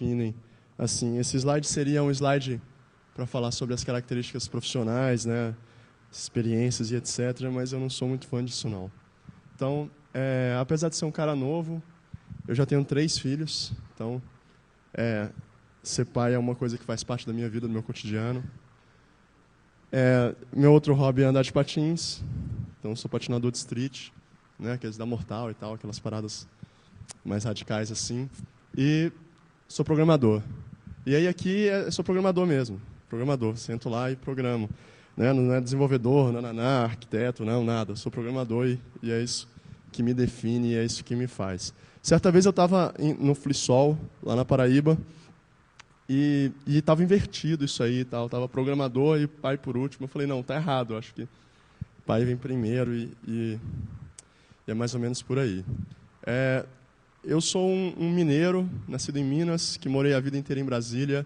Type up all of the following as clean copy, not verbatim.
definem. Assim, esse slide seria um slide para falar sobre as características profissionais, né, experiências e etc., mas eu não sou muito fã disso, não. Então, apesar de ser um cara novo, eu já tenho 3 filhos, então ser pai é uma coisa que faz parte da minha vida, do meu cotidiano. Meu outro hobby é andar de patins, então sou patinador de street, né, aqueles da Mortal e tal, aquelas paradas mais radicais assim. E sou programador. E aí aqui sou programador mesmo, programador, sento lá e programo. Né? Não é desenvolvedor, nananá, arquiteto, não, nada. Sou programador e é isso que me define e é isso que me faz. Certa vez eu estava no Flisol, lá na Paraíba, e estava invertido isso aí, estava programador e pai por último. Eu falei, não, está errado, acho que pai vem primeiro e é mais ou menos por aí. Eu sou um mineiro, nascido em Minas, que morei a vida inteira em Brasília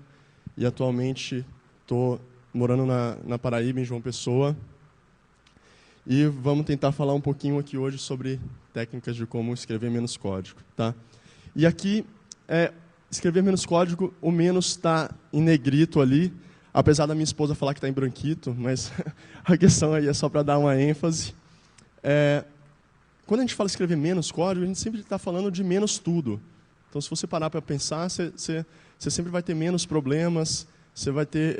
e atualmente estou morando na Paraíba, em João Pessoa. E vamos tentar falar um pouquinho aqui hoje sobre técnicas de como escrever menos código. Tá? E aqui, escrever menos código, o menos está em negrito ali, apesar da minha esposa falar que está em branquito, mas a questão aí é só para dar uma ênfase. Quando a gente fala escrever menos código, a gente sempre está falando de menos tudo. Então, se você parar para pensar, você sempre vai ter menos problemas, você vai ter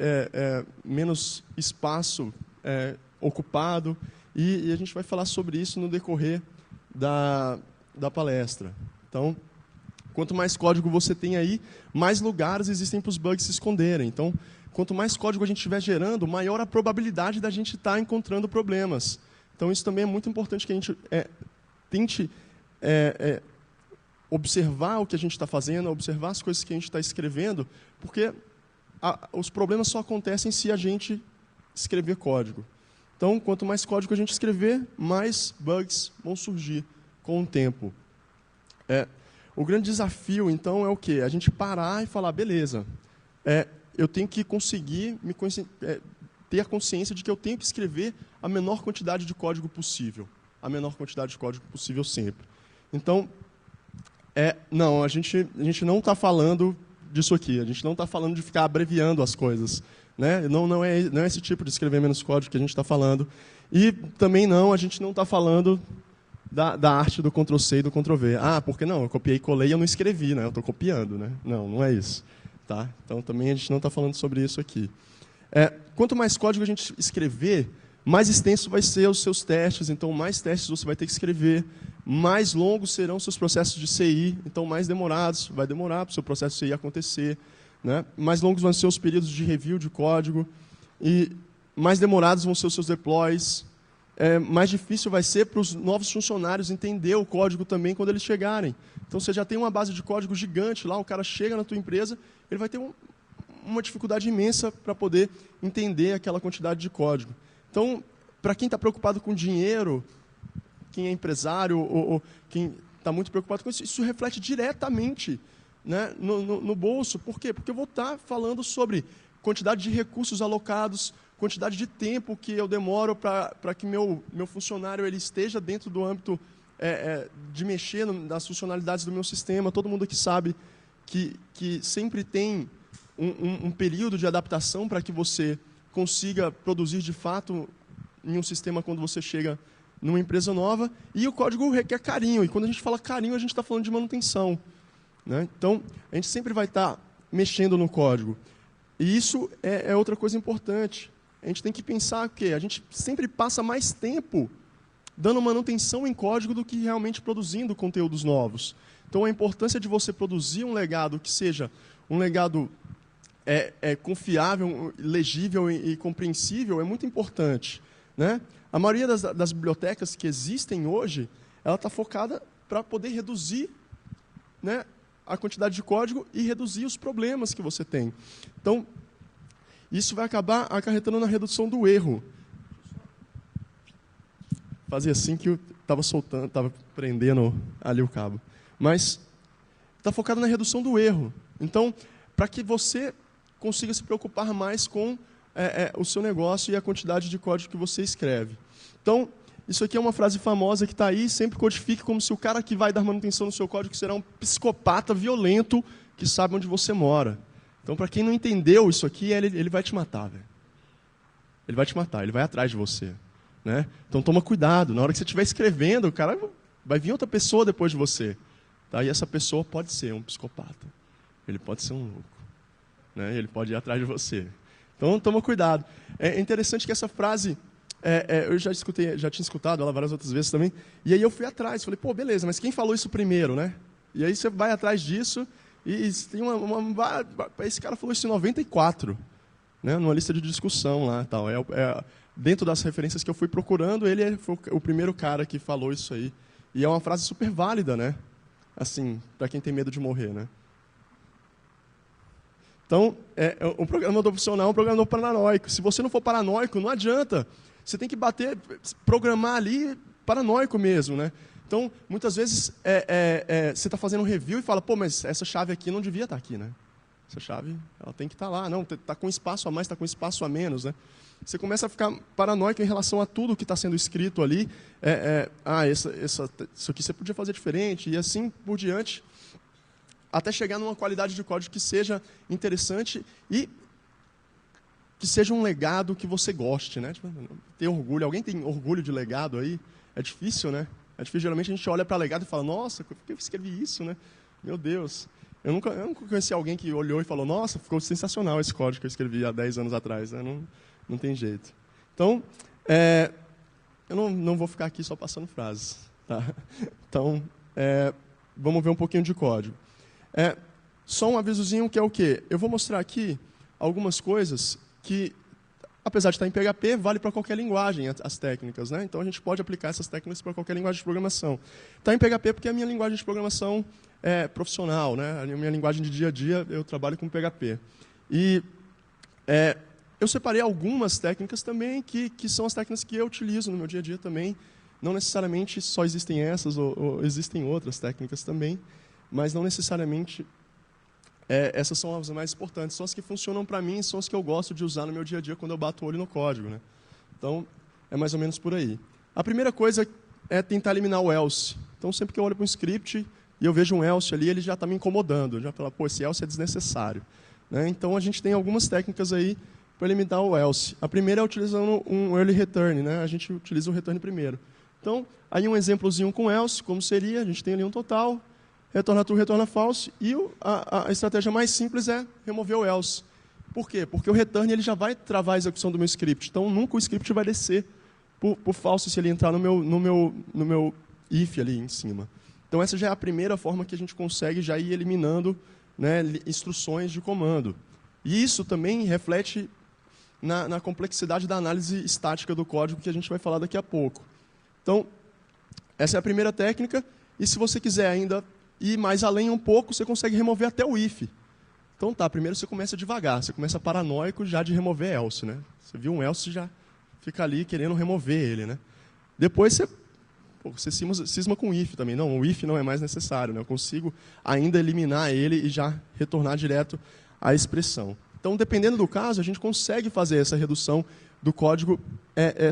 menos espaço ocupado, e a gente vai falar sobre isso no decorrer da palestra. Então, quanto mais código você tem aí, mais lugares existem para os bugs se esconderem. Então, quanto mais código a gente estiver gerando, maior a probabilidade da gente estar encontrando problemas. Então, isso também é muito importante que a gente tente observar o que a gente está fazendo, observar as coisas que a gente está escrevendo, porque os problemas só acontecem se a gente escrever código. Então, quanto mais código a gente escrever, mais bugs vão surgir com o tempo. O grande desafio, então, é o quê? A gente parar e falar, beleza, eu tenho que conseguir ter a consciência de que eu tenho que escrever a menor quantidade de código possível. A menor quantidade de código possível sempre. Então, não, a gente não está falando disso aqui. A gente não está falando de ficar abreviando as coisas. Né? Não é esse tipo de escrever menos código que a gente está falando. E também a gente não está falando da arte do Ctrl+C e do Ctrl+V. Porque não, eu copiei e colei e eu não escrevi, né? Eu estou copiando. Né? Não é isso. Tá? Então, também a gente não está falando sobre isso aqui. Quanto mais código a gente escrever, mais extenso vai ser os seus testes, então mais testes você vai ter que escrever, mais longos serão os seus processos de CI, então mais demorados, vai demorar para o seu processo de CI acontecer, né? Mais longos vão ser os períodos de review de código, e mais demorados vão ser os seus deploys, mais difícil vai ser para os novos funcionários entender o código também quando eles chegarem. Então você já tem uma base de código gigante lá, o cara chega na tua empresa, ele vai ter uma dificuldade imensa para poder entender aquela quantidade de código. Então, para quem está preocupado com dinheiro, quem é empresário ou quem está muito preocupado com isso, isso reflete diretamente, né, no bolso. Por quê? Porque eu vou estar falando sobre quantidade de recursos alocados, quantidade de tempo que eu demoro para que meu funcionário ele esteja dentro do âmbito de mexer nas funcionalidades do meu sistema. Todo mundo aqui sabe que sempre tem um período de adaptação para que você consiga produzir de fato em um sistema quando você chega numa empresa nova, e o código requer carinho, e quando a gente fala carinho, a gente está falando de manutenção. Né? Então, a gente sempre vai estar mexendo no código. E isso é outra coisa importante. A gente tem que pensar que a gente sempre passa mais tempo dando manutenção em código do que realmente produzindo conteúdos novos. Então, a importância de você produzir um legado que seja um legado confiável, legível e compreensível é muito importante. Né? A maioria das bibliotecas que existem hoje, ela está focada para poder reduzir, né, a quantidade de código e reduzir os problemas que você tem. Então, isso vai acabar acarretando na redução do erro. Fazia assim que eu estava soltando, estava prendendo ali o cabo. Mas está focado na redução do erro. Então, para que você consiga se preocupar mais com o seu negócio e a quantidade de código que você escreve. Então, isso aqui é uma frase famosa que está aí, sempre codifique como se o cara que vai dar manutenção no seu código será um psicopata violento que sabe onde você mora. Então, para quem não entendeu isso aqui, ele vai te matar, velho. Ele vai te matar, ele vai atrás de você. Né? Então, toma cuidado. Na hora que você estiver escrevendo, o cara vai vir outra pessoa depois de você. Tá? E essa pessoa pode ser um psicopata. Ele pode ser um louco. Né? Ele pode ir atrás de você. Então, toma cuidado. É interessante que essa frase, eu já tinha escutado ela várias outras vezes também, e aí eu fui atrás, falei, pô, beleza, mas quem falou isso primeiro, né? E aí você vai atrás disso, e tem esse cara falou isso em 94, né? Numa lista de discussão lá. Tal. Dentro das referências que eu fui procurando, ele foi o primeiro cara que falou isso aí. E é uma frase super válida, né? Assim, para quem tem medo de morrer, né? Então, o programador profissional é um programador paranoico. Se você não for paranoico, não adianta. Você tem que programar ali paranoico mesmo, né? Então, muitas vezes, você está fazendo um review e fala, pô, mas essa chave aqui não devia estar aqui, né? Essa chave, ela tem que estar lá. Não, está com espaço a mais, está com espaço a menos, né? Você começa a ficar paranoico em relação a tudo que está sendo escrito ali. Isso aqui você podia fazer diferente, e assim por diante, até chegar numa qualidade de código que seja interessante e que seja um legado que você goste, né? Tipo, ter orgulho. Alguém tem orgulho de legado aí? É difícil, né? É difícil. Geralmente a gente olha para legado e fala, nossa, por que eu escrevi isso, né? Meu Deus. Eu nunca conheci alguém que olhou e falou, nossa, ficou sensacional esse código que eu escrevi há 10 anos atrás. Né? Não tem jeito. Então, eu não vou ficar aqui só passando frases. Tá? Então, vamos ver um pouquinho de código. Só um avisozinho que é o quê? Eu vou mostrar aqui algumas coisas que, apesar de estar em PHP, vale para qualquer linguagem as técnicas. Né? Então, a gente pode aplicar essas técnicas para qualquer linguagem de programação. Está em PHP porque é a minha linguagem de programação profissional. Né? A minha linguagem de dia a dia, eu trabalho com PHP. E eu separei algumas técnicas também que são as técnicas que eu utilizo no meu dia a dia também. Não necessariamente só existem essas, ou existem outras técnicas também, mas não necessariamente essas são as mais importantes. São as que funcionam para mim, são as que eu gosto de usar no meu dia a dia quando eu bato o olho no código. Né? Então, é mais ou menos por aí. A primeira coisa é tentar eliminar o else. Então, sempre que eu olho para um script e eu vejo um else ali, ele já está me incomodando. Eu já falo, pô, esse else é desnecessário. Né? Então, a gente tem algumas técnicas aí para eliminar o else. A primeira é utilizando um early return. Né? A gente utiliza o return primeiro. Então, aí um exemplozinho com else, como seria, a gente tem ali um total, retorna true, retorna false, e a estratégia mais simples é remover o else. Por quê? Porque o return ele já vai travar a execução do meu script. Então, nunca o script vai descer por false se ele entrar no meu if ali em cima. Então, essa já é a primeira forma que a gente consegue já ir eliminando, né, instruções de comando. E isso também reflete na complexidade da análise estática do código, que a gente vai falar daqui a pouco. Então, essa é a primeira técnica. E se você quiser ainda ir mais além um pouco, você consegue remover até o if. Então, primeiro você começa devagar. Você começa paranoico já de remover else. Né? Você viu um else, já fica ali querendo remover ele. Né? Depois você cisma com o if também. Não, o if não é mais necessário. Né? Eu consigo ainda eliminar ele e já retornar direto à expressão. Então, dependendo do caso, a gente consegue fazer essa redução do código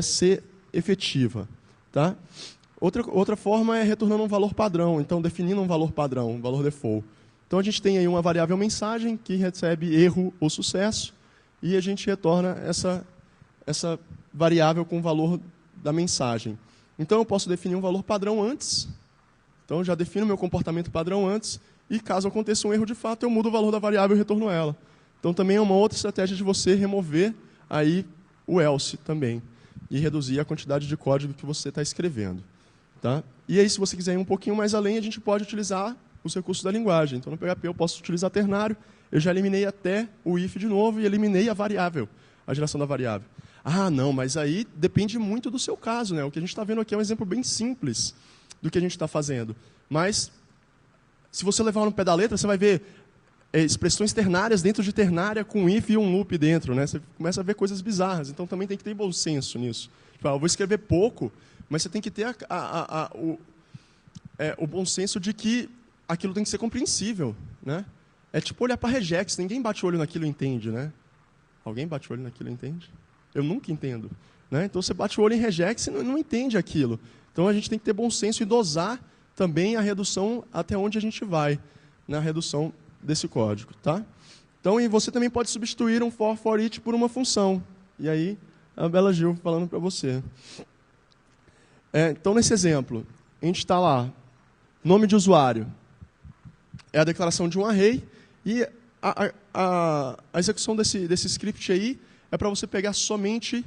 ser efetiva. Tá? Outra forma é retornando um valor padrão, então definindo um valor padrão, um valor default. Então a gente tem aí uma variável mensagem que recebe erro ou sucesso e a gente retorna essa variável com o valor da mensagem. Então eu posso definir um valor padrão antes, então eu já defino meu comportamento padrão antes e caso aconteça um erro de fato eu mudo o valor da variável e retorno ela. Então também é uma outra estratégia de você remover aí o else também e reduzir a quantidade de código que você está escrevendo. Tá? E aí, se você quiser ir um pouquinho mais além, a gente pode utilizar os recursos da linguagem. Então, no PHP eu posso utilizar ternário, eu já eliminei até o if de novo e eliminei a variável, a geração da variável. Ah, não, mas aí depende muito do seu caso. Né? O que a gente está vendo aqui é um exemplo bem simples do que a gente está fazendo. Mas, se você levar no pé da letra, você vai ver expressões ternárias dentro de ternária com if e um loop dentro. Né? Você começa a ver coisas bizarras. Então, também tem que ter bom senso nisso. Tipo, eu vou escrever pouco, mas você tem que ter o bom senso de que aquilo tem que ser compreensível. Né? É tipo olhar para regex. Ninguém bate o olho naquilo e entende. Né? Alguém bate o olho naquilo e entende? Eu nunca entendo. Né? Então, você bate o olho em regex e não entende aquilo. Então, a gente tem que ter bom senso e dosar também a redução até onde a gente vai na redução desse código. Tá? Então, e você também pode substituir um for each por uma função. E aí, a Bela Gil falando para você. Então, nesse exemplo, a gente está lá, nome de usuário. É a declaração de um array, e a execução desse script aí é para você pegar somente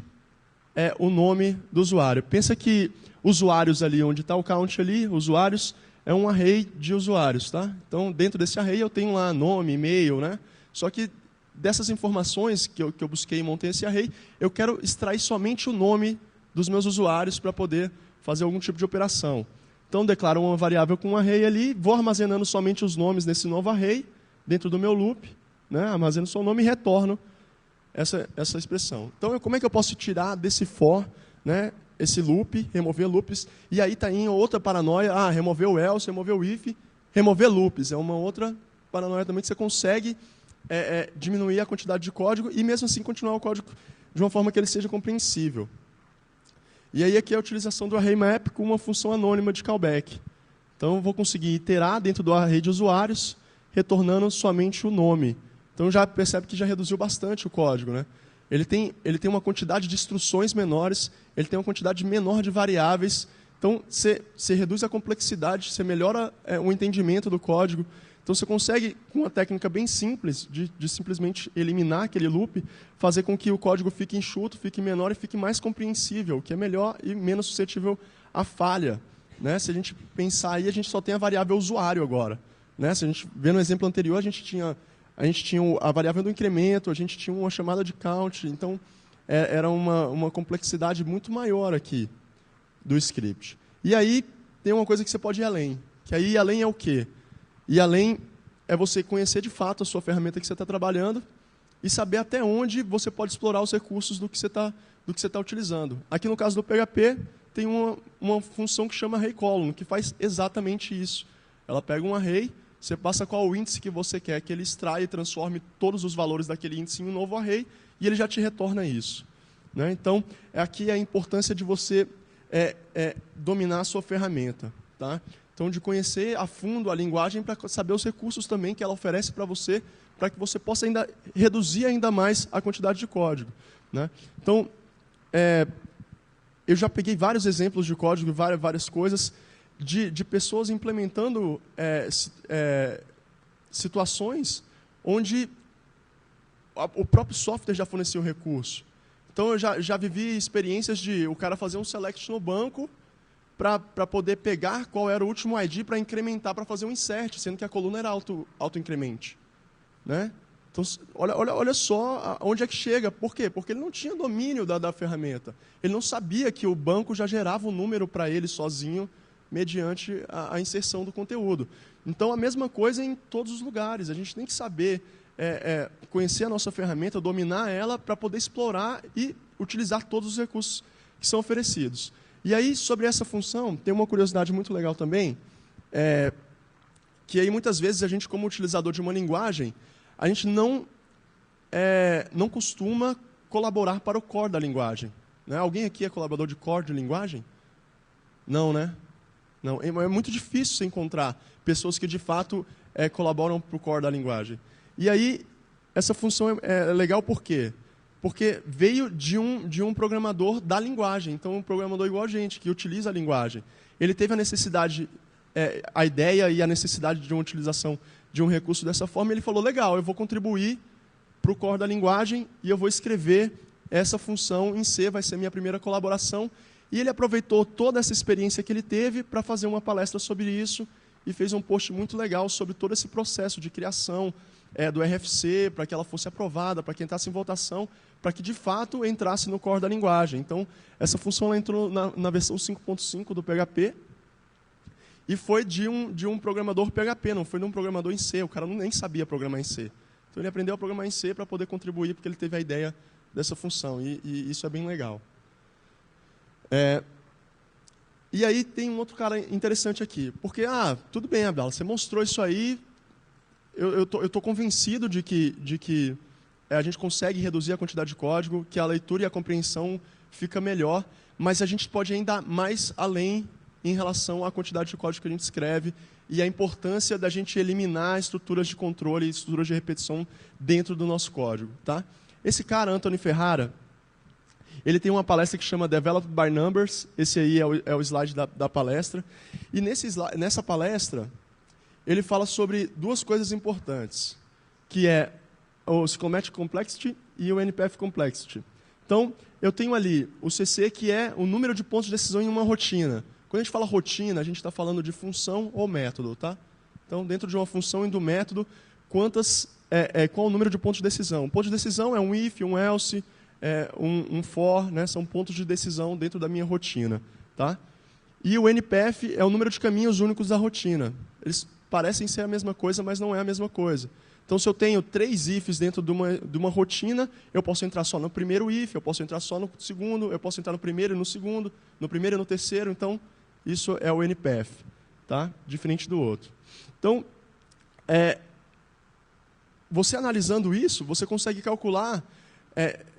o nome do usuário. Pensa que usuários ali, onde está o count ali, usuários, é um array de usuários. Tá? Então, dentro desse array eu tenho lá nome, e-mail, né? Só que dessas informações que eu busquei e montei esse array, eu quero extrair somente o nome dos meus usuários para poder fazer algum tipo de operação. Então, declaro uma variável com um array ali, vou armazenando somente os nomes nesse novo array, dentro do meu loop, né? Armazeno só o nome e retorno essa expressão. Então, como é que eu posso tirar desse for, né, esse loop, remover loops, e aí está em outra paranoia, remover o else, remover o if, remover loops. É uma outra paranoia também que você consegue diminuir a quantidade de código e, mesmo assim, continuar o código de uma forma que ele seja compreensível. E aí aqui é a utilização do array map com uma função anônima de callback. Então, eu vou conseguir iterar dentro do array de usuários, retornando somente o nome. Então, já percebe que já reduziu bastante o código. Né? Ele tem uma quantidade de instruções menores, ele tem uma quantidade menor de variáveis. Então, você reduz a complexidade, você melhora o entendimento do código. Então, você consegue, com uma técnica bem simples, de simplesmente eliminar aquele loop, fazer com que o código fique enxuto, fique menor e fique mais compreensível, que é melhor e menos suscetível à falha. Né? Se a gente pensar aí, a gente só tem a variável usuário agora. Né? Se a gente vê no exemplo anterior, a gente tinha a variável do incremento, a gente tinha uma chamada de count. Então, era uma complexidade muito maior aqui do script. E aí, tem uma coisa que você pode ir além. Que aí, ir além é o quê? E além é você conhecer de fato a sua ferramenta que você está trabalhando e saber até onde você pode explorar os recursos do que você está utilizando. Aqui no caso do PHP, tem uma função que chama array_column, que faz exatamente isso. Ela pega um array, você passa qual o índice que você quer que ele extraia e transforme todos os valores daquele índice em um novo array, e ele já te retorna isso. Né? Então, aqui é a importância de você dominar a sua ferramenta. Tá? Então, de conhecer a fundo a linguagem para saber os recursos também que ela oferece para você que você possa ainda reduzir ainda mais a quantidade de código. Né? Então, eu já peguei vários exemplos de código, várias coisas, de pessoas implementando situações onde o próprio software já fornecia o recurso. Então, eu já vivi experiências de o cara fazer um select no banco para poder pegar qual era o último ID para incrementar, para fazer um insert, sendo que a coluna era auto-incremente. Né? Então, olha só onde é que chega. Por quê? Porque ele não tinha domínio da ferramenta. Ele não sabia que o banco já gerava um número para ele sozinho, mediante a inserção do conteúdo. Então, a mesma coisa em todos os lugares. A gente tem que saber conhecer a nossa ferramenta, dominar ela, para poder explorar e utilizar todos os recursos que são oferecidos. E aí, sobre essa função, tem uma curiosidade muito legal também, que aí muitas vezes a gente, como utilizador de uma linguagem, a gente não costuma colaborar para o core da linguagem. Né? Alguém aqui é colaborador de core de linguagem? Não, né? Não. É muito difícil você encontrar pessoas que, de fato, colaboram para o core da linguagem. E aí, essa função é legal por quê? Porque veio de um programador da linguagem. Então, um programador igual a gente, que utiliza a linguagem. Ele teve a necessidade, a ideia e a necessidade de uma utilização de um recurso dessa forma, e ele falou, legal, eu vou contribuir para o core da linguagem e eu vou escrever essa função em C, vai ser minha primeira colaboração. E ele aproveitou toda essa experiência que ele teve para fazer uma palestra sobre isso e fez um post muito legal sobre todo esse processo de criação do RFC, para que ela fosse aprovada, para que entrasse em votação, para que, de fato, entrasse no core da linguagem. Então, essa função ela entrou na versão 5.5 do PHP e foi de um programador PHP, não foi de um programador em C. O cara nem sabia programar em C. Então, ele aprendeu a programar em C para poder contribuir, porque ele teve a ideia dessa função. E isso é bem legal. E aí tem um outro cara interessante aqui. Porque, tudo bem, Abdala, você mostrou isso aí, eu estou convencido de que a gente consegue reduzir a quantidade de código, que a leitura e a compreensão fica melhor, mas a gente pode ainda mais além em relação à quantidade de código que a gente escreve e a importância da gente eliminar estruturas de controle e estruturas de repetição dentro do nosso código. Tá? Esse cara, Anthony Ferrara, ele tem uma palestra que chama Developed by Numbers. Esse aí é o slide da palestra. E nessa palestra, ele fala sobre duas coisas importantes, que é o Cyclomatic Complexity e o NPF Complexity. Então, eu tenho ali o CC, que é o número de pontos de decisão em uma rotina. Quando a gente fala rotina, a gente está falando de função ou método. Tá? Então, dentro de uma função e do método, qual o número de pontos de decisão? O ponto de decisão é um if, um else, um for, né? São pontos de decisão dentro da minha rotina. Tá? E o NPF é o número de caminhos únicos da rotina. Eles parecem ser a mesma coisa, mas não é a mesma coisa. Então, se eu tenho 3 ifs dentro de uma rotina, eu posso entrar só no primeiro if, eu posso entrar só no segundo, eu posso entrar no primeiro e no segundo, no primeiro e no terceiro. Então, isso é o NPF, tá? Diferente do outro. Então, você analisando isso, você consegue calcular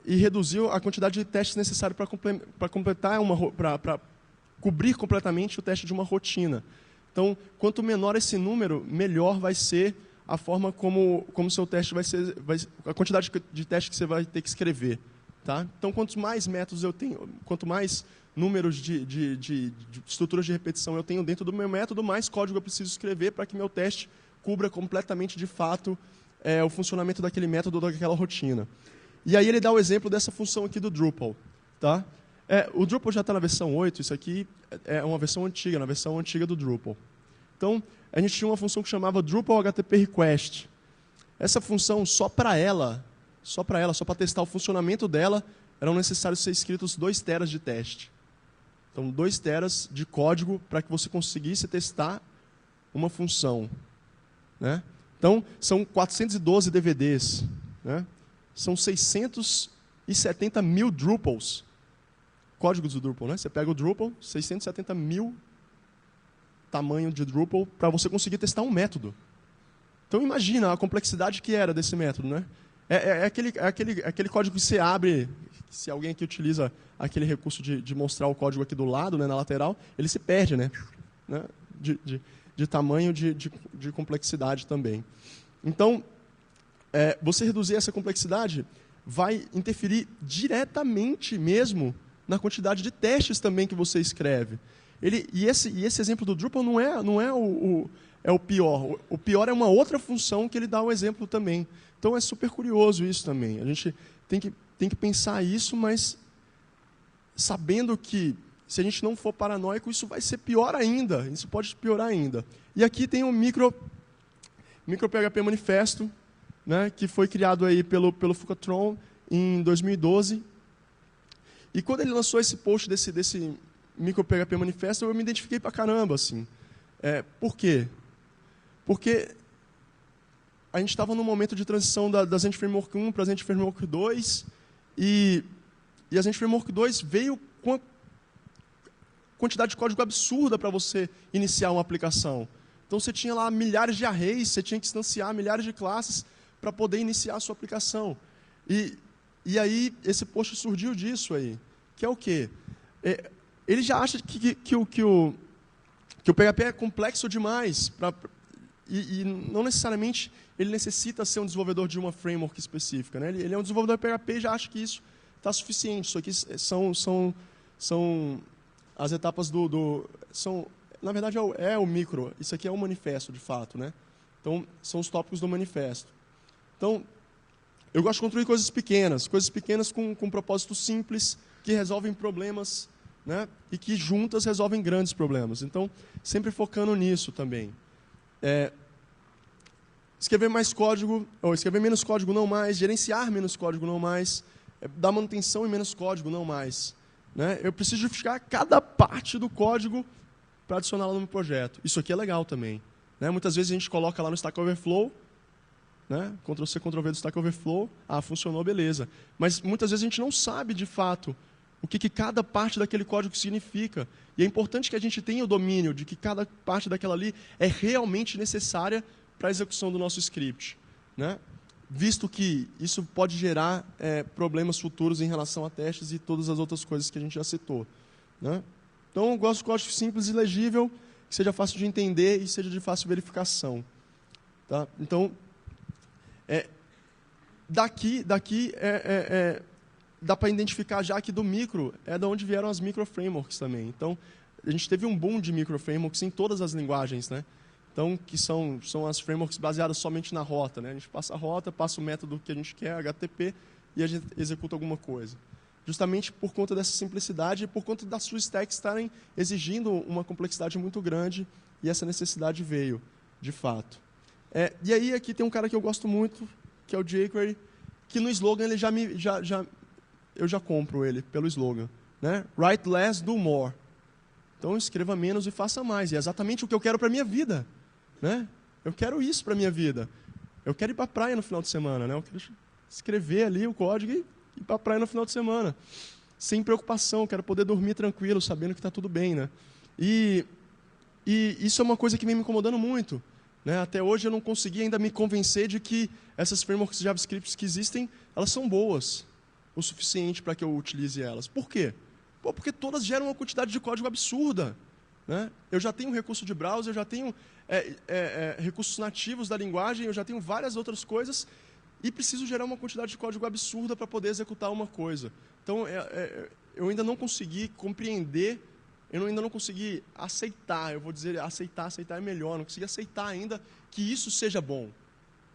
e reduzir a quantidade de testes necessários para completar para cobrir completamente o teste de uma rotina. Então, quanto menor esse número, melhor vai ser a forma como o seu teste vai ser, a quantidade de testes que você vai ter que escrever. Tá? Então, quanto mais métodos eu tenho, quanto mais números de estruturas de repetição eu tenho dentro do meu método, mais código eu preciso escrever para que meu teste cubra completamente, de fato, o funcionamento daquele método ou daquela rotina. E aí ele dá o exemplo dessa função aqui do Drupal. Tá? O Drupal já está na versão 8, isso aqui é uma versão antiga, na versão antiga do Drupal. Então, a gente tinha uma função que chamava Drupal HTTP Request. Essa função, só para testar o funcionamento dela, eram necessários ser escritos 2 teras de teste. Então, 2 teras de código para que você conseguisse testar uma função. Né? Então, são 412 DVDs. Né? São 670 mil Drupals. Códigos do Drupal. Né? Você pega o Drupal, 670 mil tamanho de Drupal para você conseguir testar um método. Então, imagina a complexidade que era desse método. Né? Aquele código que você abre, se alguém aqui utiliza aquele recurso de mostrar o código aqui do lado, né, na lateral, ele se perde, né? De tamanho de complexidade também. Então, você reduzir essa complexidade vai interferir diretamente mesmo na quantidade de testes também que você escreve. Esse exemplo do Drupal não é o pior. O pior é uma outra função que ele dá o exemplo também. Então, é super curioso isso também. A gente tem que pensar isso, mas sabendo que, se a gente não for paranoico, isso vai ser pior ainda. Isso pode piorar ainda. E aqui tem o micro PHP Manifesto, né, que foi criado aí pelo Fucatron em 2012. E quando ele lançou esse post desse micro PHP Manifesto, eu me identifiquei pra caramba. Assim. Por quê? Porque a gente estava num momento de transição da Zend Framework 1 para a Zend Framework 2, e a Zend Framework 2 veio com uma quantidade de código absurda para você iniciar uma aplicação. Então, você tinha lá milhares de arrays, você tinha que instanciar milhares de classes para poder iniciar a sua aplicação. E aí, esse post surgiu disso aí, que é o quê? Ele já acha que o PHP é complexo demais, e não necessariamente ele necessita ser um desenvolvedor de uma framework específica. Né? Ele é um desenvolvedor de PHP e já acha que isso está suficiente. Isso aqui são as etapas na verdade, é o micro. Isso aqui é o manifesto, de fato. Né? Então, são os tópicos do manifesto. Então, eu gosto de construir coisas pequenas com propósitos simples, que resolvem problemas, né? E que juntas resolvem grandes problemas. Então, sempre focando nisso também. Escrever mais código, ou escrever menos código, não mais. Gerenciar menos código, não mais. Dar manutenção em menos código, não mais. Né? Eu preciso justificar cada parte do código para adicioná-la no meu projeto. Isso aqui é legal também. Né? Muitas vezes a gente coloca lá no Stack Overflow, né? Ctrl+C, Ctrl+V do Stack Overflow, funcionou, beleza. Mas muitas vezes a gente não sabe, de fato, o que cada parte daquele código significa. E é importante que a gente tenha o domínio de que cada parte daquela ali é realmente necessária para a execução do nosso script. Né? Visto que isso pode gerar problemas futuros em relação a testes e todas as outras coisas que a gente já citou. Né? Então, eu gosto de código simples e legível, que seja fácil de entender e seja de fácil verificação. Tá? Então, daqui dá para identificar já que do micro é da onde vieram as micro-frameworks também. Então, a gente teve um boom de micro-frameworks em todas as linguagens, né? Então, que são as frameworks baseadas somente na rota, né? A gente passa a rota, passa o método que a gente quer, HTTP, e a gente executa alguma coisa. Justamente por conta dessa simplicidade e por conta das suas stacks estarem exigindo uma complexidade muito grande, e essa necessidade veio, de fato. E aí, aqui tem um cara que eu gosto muito, que é o jQuery, que no slogan ele eu já compro ele pelo slogan, né? Write less, do more. Então, escreva menos e faça mais. E é exatamente o que eu quero para a minha vida, né? Eu quero isso para a minha vida. Eu quero ir para a praia no final de semana, né? Eu quero escrever ali o código e ir para a praia no final de semana. Sem preocupação, eu quero poder dormir tranquilo, sabendo que está tudo bem, né? E isso é uma coisa que vem me incomodando muito, né? Até hoje eu não consegui ainda me convencer de que essas frameworks de JavaScript que existem, elas são boas o suficiente para que eu utilize elas. Por quê? Porque todas geram uma quantidade de código absurda, né? Eu já tenho recurso de browser, eu já tenho recursos nativos da linguagem, eu já tenho várias outras coisas e preciso gerar uma quantidade de código absurda para poder executar uma coisa. Então, eu ainda não consegui compreender, eu ainda não consegui aceitar, eu vou dizer aceitar é melhor, não consegui aceitar ainda que isso seja bom.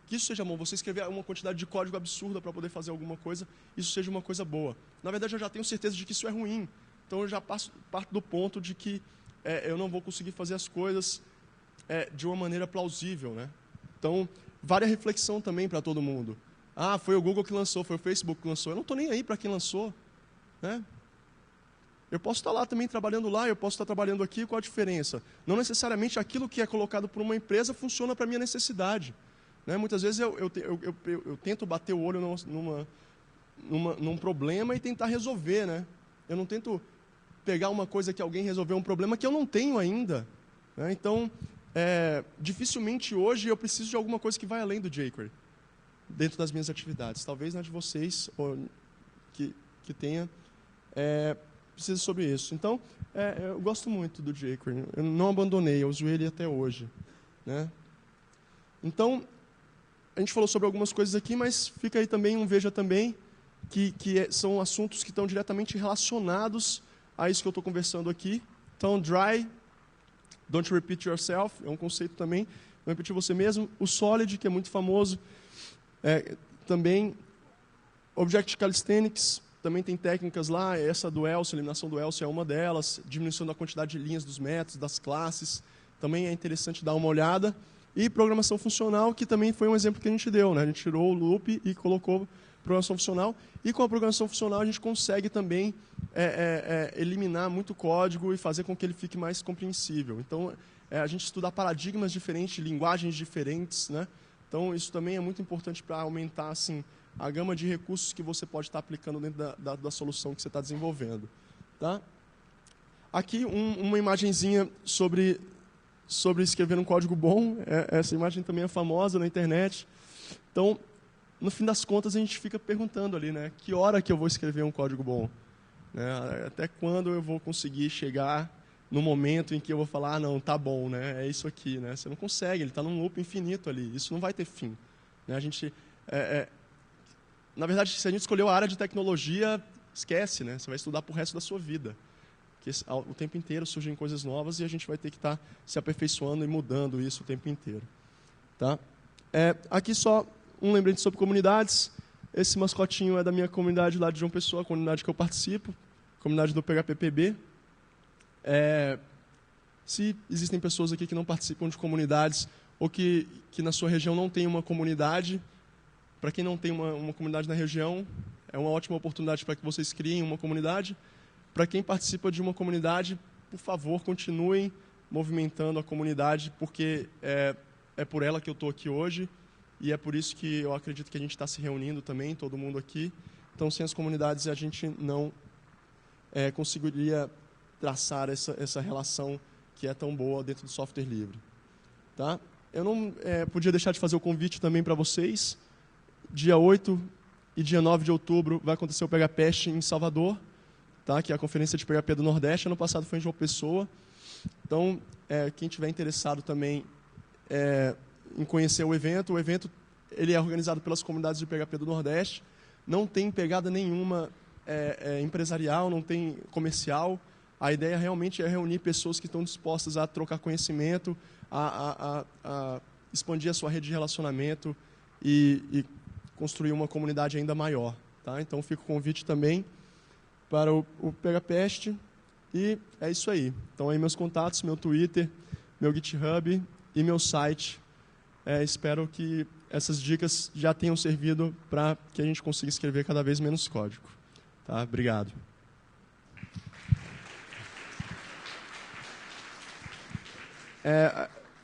Que isso seja bom, você escrever uma quantidade de código absurda para poder fazer alguma coisa, isso seja uma coisa boa. Na verdade, eu já tenho certeza de que isso é ruim. Então, eu já parto do ponto de que eu não vou conseguir fazer as coisas de uma maneira plausível, né? Então, vale a reflexão também para todo mundo. Ah, foi o Google que lançou, foi o Facebook que lançou. Eu não estou nem aí para quem lançou, né? Eu posso estar lá também trabalhando lá, eu posso estar trabalhando aqui, qual a diferença? Não necessariamente aquilo que é colocado por uma empresa funciona para a minha necessidade. Né? Muitas vezes eu tento bater o olho num problema e tentar resolver, né? Eu não tento pegar uma coisa que alguém resolveu, um problema que eu não tenho ainda, né? Então, dificilmente hoje eu preciso de alguma coisa que vai além do jQuery dentro das minhas atividades. Talvez na de vocês ou que tenha precisa sobre isso. Então, eu gosto muito do jQuery. Eu não abandonei, eu uso ele até hoje, né? Então, a gente falou sobre algumas coisas aqui, mas fica aí também veja também que são assuntos que estão diretamente relacionados a isso que eu estou conversando aqui. Então, dry, don't repeat yourself, é um conceito também, não repetir você mesmo. O solid, que é muito famoso, também. Object Calisthenics, também tem técnicas lá, essa do else, eliminação do else é uma delas, diminuição da quantidade de linhas dos métodos, das classes, também é interessante dar uma olhada. E programação funcional, que também foi um exemplo que a gente deu, né? A gente tirou o loop e colocou programação funcional, e com a programação funcional a gente consegue também eliminar muito código e fazer com que ele fique mais compreensível. Então, a gente estudar paradigmas diferentes, linguagens diferentes, né? Então, isso também é muito importante para aumentar assim, a gama de recursos que você pode estar aplicando dentro da solução que você está desenvolvendo. Tá? Aqui, uma imagenzinha sobre escrever um código bom. Essa imagem também é famosa na internet. Então, no fim das contas, a gente fica perguntando ali, né? Que hora que eu vou escrever um código bom? Né? Até quando eu vou conseguir chegar no momento em que eu vou falar, não, tá bom, né? É isso aqui, né? Você não consegue, ele está num loop infinito ali. Isso não vai ter fim. Né? A gente... Na verdade, se a gente escolheu a área de tecnologia, esquece, né? Você vai estudar para o resto da sua vida. Porque o tempo inteiro surgem coisas novas e a gente vai ter que estar se aperfeiçoando e mudando isso o tempo inteiro. Tá? Aqui só um lembrete sobre comunidades. Esse mascotinho é da minha comunidade lá de João Pessoa, a comunidade que eu participo, comunidade do PHPPB. Se existem pessoas aqui que não participam de comunidades ou que na sua região não tem uma comunidade, para quem não tem uma comunidade na região, é uma ótima oportunidade para que vocês criem uma comunidade. Para quem participa de uma comunidade, por favor, continuem movimentando a comunidade, porque é por ela que eu estou aqui hoje e é por isso que eu acredito que a gente está se reunindo também, todo mundo aqui. Então, sem as comunidades, a gente não conseguiria traçar essa relação que é tão boa dentro do software livre. Tá? Eu não podia deixar de fazer o convite também para vocês. Dia 8 e dia 9 de outubro vai acontecer o PHPest em Salvador. tá? Que é a Conferência de PHP do Nordeste. Ano passado foi em João Pessoa. Então, quem tiver interessado também em conhecer o evento ele é organizado pelas comunidades de PHP do Nordeste. Não tem pegada nenhuma empresarial, não tem comercial. A ideia realmente é reunir pessoas que estão dispostas a trocar conhecimento, a expandir a sua rede de relacionamento e construir uma comunidade ainda maior. Tá? Então, fica o convite também para o PHPest. E é isso aí. Então, aí meus contatos, meu Twitter, meu GitHub e meu site. Espero que essas dicas já tenham servido para que a gente consiga escrever cada vez menos código. Tá? Obrigado.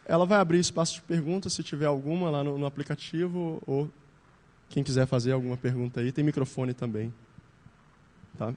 Ela vai abrir espaço de perguntas, se tiver alguma lá no aplicativo, ou quem quiser fazer alguma pergunta aí. Tem microfone também. Tá?